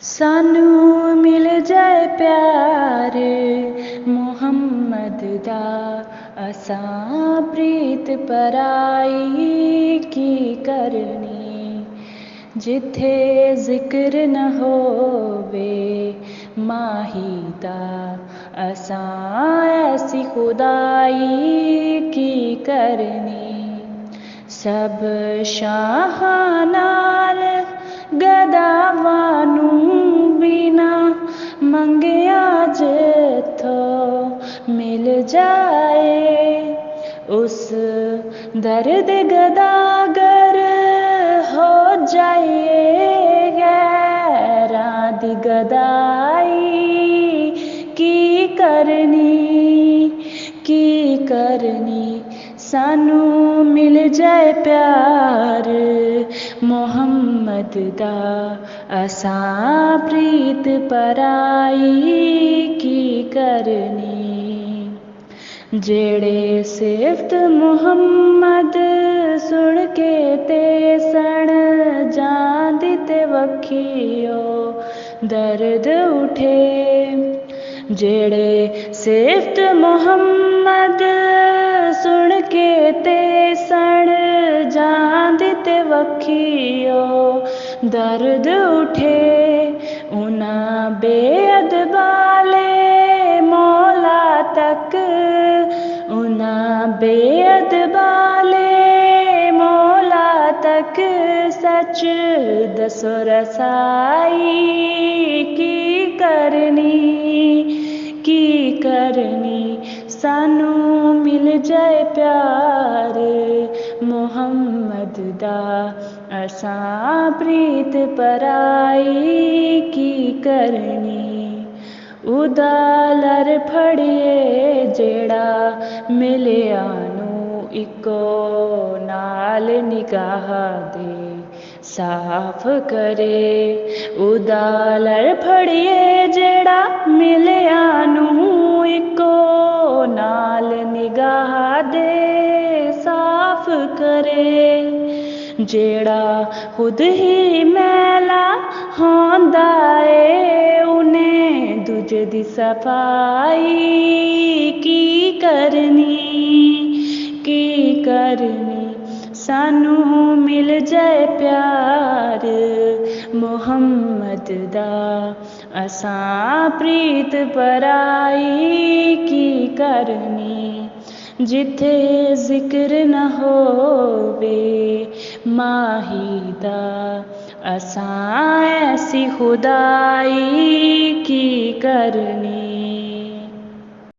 सानू मिल जाए प्यार मुहम्मद दा, असां प्रीत पराई की करनी। जिथे जिक्र न होवे माही दा, असां ऐसी खुदाई की करनी। सब शाहां नाल गदावां नूं बिना मंगिया जिथों मिल जाए, उस दर्द गदागर हो जाए। गैरां दी गदाई की करनी। सानू मिल जाए प्यार मुहम्मद दा, असां प्रीत पराई की करनी। जेड़े सिफत मुहम्मद सुन के ते सण जांदी ते वखियो दर्द उठे। जेड़े सिफत मुहम्मद सुन के ते सण जांदी ते वखियो दर्द उठे। उन्हां बेअदबाले मौला तक, उन्हां बेअदबाले मौला तक सच दसो रसाई की करनी। सानू मिल जाए प्यार मुहम्मद दा, असां प्रीत पराई की करनी। उदा लर फड़िए जेड़ा मिलिया नू इको नाल निगाह दे साफ करे। उदा लर फड़िए जेड़ा मिलिया नू इको नाल निगाह दे साफ करे। जेड़ा खुद ही मैला होंदा ए, उन्हें दूजे दी सफाई की करनी। सानू मिल जाए प्यार मुहम्मद दा, असां प्रीत पराई की करनी। जिथे जिक्र न होवे माही दा, असां ऐसी खुदाई की करनी।